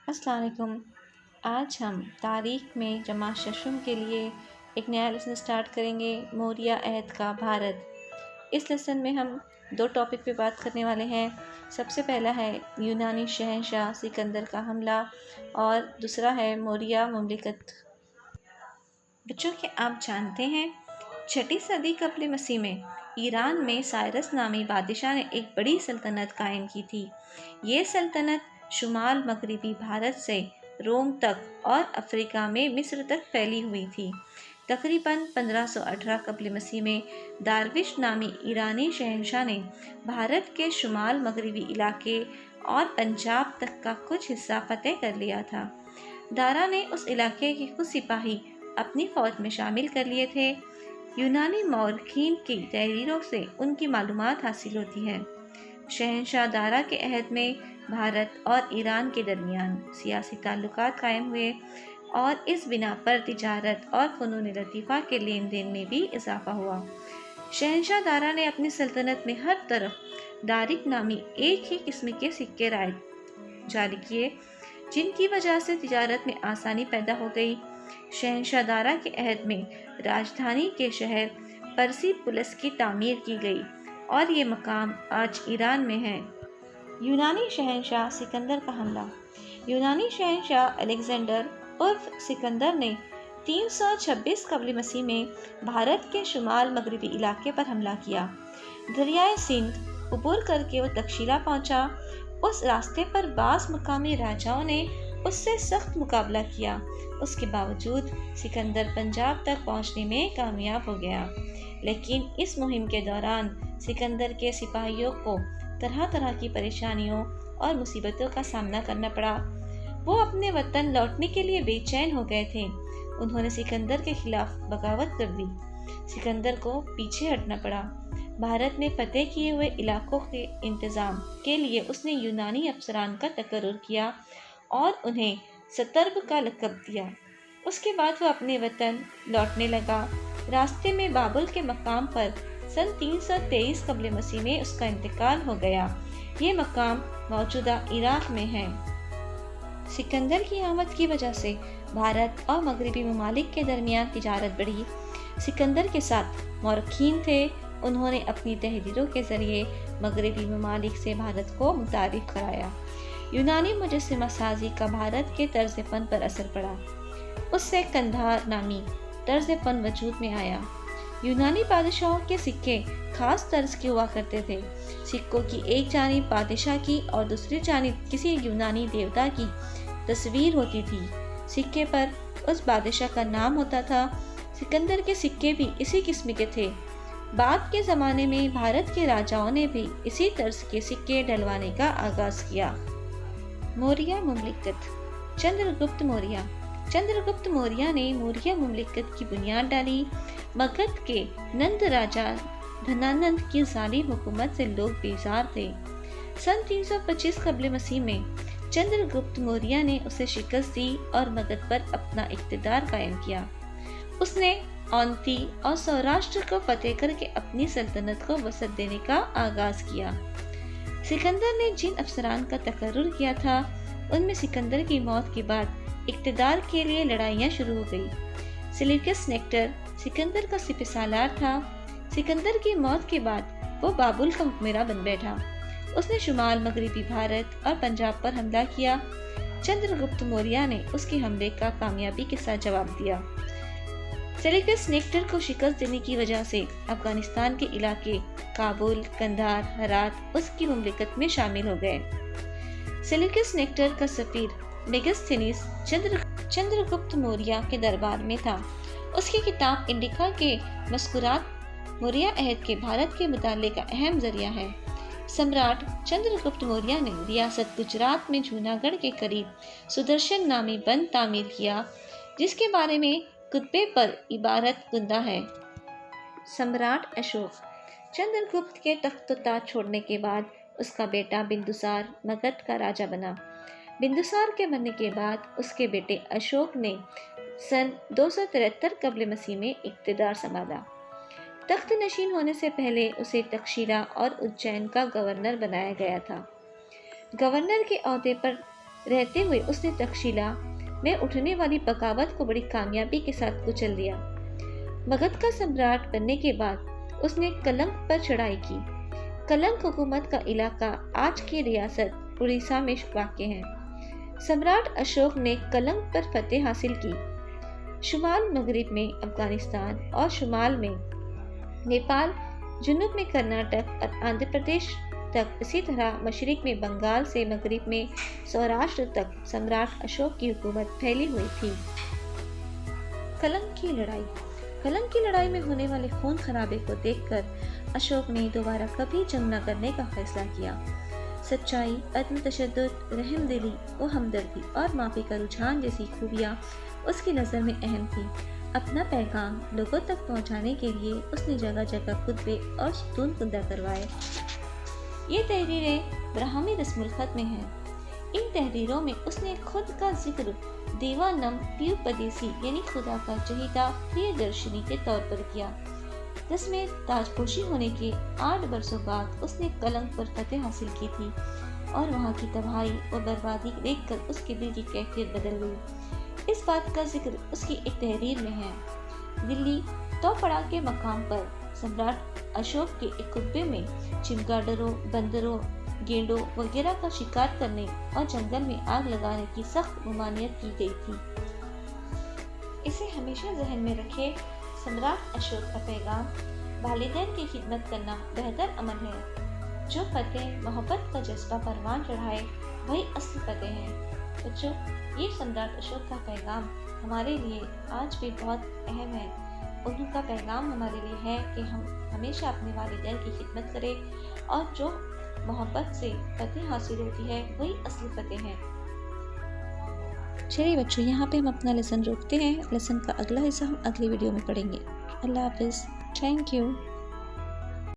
अस्सलाम वालेकुम। आज हम तारीख़ में जमा शशम के लिए एक नया लेसन स्टार्ट करेंगे, मौर्य अहद का भारत। इस लेसन में हम दो टॉपिक पे बात करने वाले हैं। सबसे पहला है यूनानी शहंशाह सिकंदर का हमला और दूसरा है मौर्य मुमलिकत। बच्चों के आप जानते हैं 6ठी सदी कबल मसीह में ईरान में साइरस नामी बादशाह ने एक बड़ी सल्तनत कायम की थी। ये सल्तनत शुमाल मगरबी भारत से रोम तक और अफ्रीका में मिस्र तक फैली हुई थी। तकरीबन 1518 कबल मसीह में दारविश नामी ईरानी शहंशाह ने भारत के शुमाल मगरबी इलाके और पंजाब तक का कुछ हिस्सा फतेह कर लिया था। दारा ने उस इलाके के कुछ सिपाही अपनी फौज में शामिल कर लिए थे। यूनानी मौरखीन की तहरीरों से उनकी मालूमात हासिल होती है। शहंशाह दारा के अहद में भारत और ईरान के दरमियान सियासी ताल्लुकात कायम हुए और इस बिना पर तिजारत और फ़नून लतीफ़ा के लेन देन में भी इजाफा हुआ। शहंशाह दारा ने अपनी सल्तनत में हर तरफ दारिक नामी एक ही किस्म के सिक्के राय जारी किए, जिनकी वजह से तिजारत में आसानी पैदा हो गई। शहंशाह दारा के अहद में राजधानी के शहर परसिपुलस की तामीर की गई और ये मकाम आज ईरान में है। यूनानी शहंशाह सिकंदर का हमला। यूनानी शहंशाह अलेक्जेंडर उर्फ सिकंदर ने 326 कबल मसीह में भारत के शुमाल मगरबी इलाके पर हमला किया। दरियाए सिंध उबूर करके वो तक्षशिला पहुंचा। उस रास्ते पर बास मुकामी राजाओं ने उससे सख्त मुकाबला किया। उसके बावजूद सिकंदर पंजाब तक पहुंचने में कामयाब हो गया, लेकिन इस मुहिम के दौरान सिकंदर के सिपाहियों को तरह तरह की परेशानियों और मुसीबतों का सामना करना पड़ा। वो अपने वतन लौटने के लिए बेचैन हो गए थे। उन्होंने सिकंदर के खिलाफ बगावत कर दी। सिकंदर को पीछे हटना पड़ा। भारत में फतेह किए हुए इलाकों के इंतजाम के लिए उसने यूनानी अफसरान का तकर्रुर किया और उन्हें सतर्ब का लक़ब दिया। उसके बाद वह अपने वतन लौटने लगा। रास्ते में बाबुल के मकाम पर सन 323 कबल मसीह में उसका इंतकाल हो गया। ये मकाम मौजूदा इराक में है। सिकंदर की आमद की वजह से भारत और मगरबी ममालिक के दरमियान तिजारत बढ़ी। सिकंदर के साथ मौरखीन थे। उन्होंने अपनी तहरीरों के जरिए मगरबी ममालिक से भारत को मुतारिफ कराया। यूनानी मुजस्सिमा साजी का भारत के तर्ज फ़न पर असर पड़ा। उससे कंधार नामी तर्ज फ़न वजूद में आया। यूनानी बादशाहों के सिक्के खास तर्ज के हुआ करते थे। सिक्कों की एक जानिब बादशाह की और दूसरी जानिब किसी यूनानी देवता की तस्वीर होती थी। सिक्के पर उस बादशाह का नाम होता था। सिकंदर के सिक्के भी इसी किस्म के थे। बाद के ज़माने में भारत के राजाओं ने भी इसी तर्ज के सिक्के डलवाने का आगाज़ किया। मौर्य मुमलिकत। चंद्रगुप्त मौर्य। चंद्रगुप्त मौर्य ने मौर्य मुमलिकत की बुनियाद डाली। मगध के नंद राजा धनानंद की जालिम हुकूमत से लोग बेजार थे। सन 325 कबल मसीह में चंद्रगुप्त मौर्य ने उसे शिकस्त दी और मगध पर अपना इक़्तिदार कायम किया। उसने औंती और सौराष्ट्र को फतेह करके अपनी सल्तनत को वसत देने का आगाज किया। सिकंदर ने जिन अफसरान का तकर्रुर किया था, उनमें सिकंदर की मौत के बाद इक़्तिदार के लिए लड़ाइयाँ शुरू हो गई। सेल्यूकस नेक्टर सिकंदर का सिपहसालार था। सिकंदर की मौत के बाद वो बाबुल का हुक्मरान बन बैठा। उसने शुमाल मगरबी भारत और पंजाब पर हमला किया। चंद्रगुप्त मौर्य ने उसके हमले का कामयाबी के साथ जवाब दिया। सेल्यूकस नेक्टर को शिकस्त देने की वजह से अफगानिस्तान के इलाके काबुल, कंधार, हरात उसकी मुमलिकत में शामिल हो गए। सेल्यूकस नेक्टर का सफीर मेगास्थनीस चंद्रगुप्त मौर्य के दरबार में था। उसकी किताब इंडिका के मज़कूरात मौर्य अहद के भारत के मुताले का अहम जरिया है। सम्राट चंद्रगुप्त मौर्य ने रियासत गुजरात में जूनागढ़ के करीब सुदर्शन नामी बंद तामीर किया, जिसके बारे में कुतबे पर इबारत गुंदा है। सम्राट अशोक। चंद्रगुप्त के तख्त ताज छोड़ने के बाद उसका बेटा बिंदुसार मगध का राजा बना। बिंदुसार के बनने के बाद उसके बेटे अशोक ने सन 273 कबल मसीह में इक़्तिदार संभाला। तख्त नशीन होने से पहले उसे तक्षशिला और उज्जैन का गवर्नर बनाया गया था। गवर्नर के ओहदे पर रहते हुए उसने तक्षशिला में उठने वाली बगावत को बड़ी कामयाबी के साथ कुचल दिया। मगध का सम्राट बनने के बाद उसने कलंक पर चढ़ाई की। कलंक हुकूमत का इलाका आज की रियासत उड़ीसा में वाक़ है। सम्राट अशोक ने कलंक पर फतेह हासिल की। शुमाल मगरिब में अफगानिस्तान और शुमाल में नेपाल, जुनूब में कर्नाटक और आंध्र प्रदेश तक, इसी तरह मशरिक में बंगाल से मगरिब में सौराष्ट्र तक सम्राट अशोक की हुकूमत फैली हुई थी। कलंक की लड़ाई। कलंक की लड़ाई में होने वाले खून खराबे को देखकर अशोक ने दोबारा कभी जंग न करने का फैसला किया। सच्चाई, अदम तशद्दुद, रहमदिली व हमदर्दी और माफ़ी का रुझान जैसी खूबियाँ उसकी नज़र में अहम थी। अपना पैगाम लोगों तक पहुंचाने के लिए उसने जगह जगह खुतबे और सुतून कुंदा करवाए। ये तहरीरें ब्राह्मी रस्मुल खत में हैं। इन तहरीरों में उसने खुद का जिक्र देवानम प्यूपदेसी यानी खुदा का चहीता प्रियदर्शनी के तौर पर किया। जिसमें ताजपोशी होने के 8 वर्षों बाद उसने कलंक पर फतेह हासिल की थी और वहाँ की तबाही और बर्बादी देखकर उसके दिल की कैफियत बदल गई। इस बात का जिक्र उसकी एक तहरीर में है। दिल्ली तोपड़ा के मकाम पर सम्राट अशोक के एक कुब्बे में चिमगाडरों, बंदरों, गेंडों वगैरह का शिकार करने और जंगल में आग लगाने की सख्त ममानियत की गई थी। इसे हमेशा जहन में रखें। सम्राट अशोक का पैगाम वालिदैन की खिदमत करना बेहतर अमल है। जो फतेह मोहब्बत का जज्बा परवान चढ़ाए वही असली फतेह है। बच्चों, ये सम्राट अशोक का पैगाम हमारे लिए आज भी बहुत अहम है। उनका पैगाम हमारे लिए है कि हम हमेशा अपने वालिदैन की खिदमत करें और जो मोहब्बत से फतेह हासिल होती है वही असली फतेह है। चलिए बच्चों, यहाँ पे हम अपना लेसन रोकते हैं। लेसन का अगला हिस्सा हम अगली वीडियो में पढ़ेंगे। अल्लाह हाफिज़। Thank you.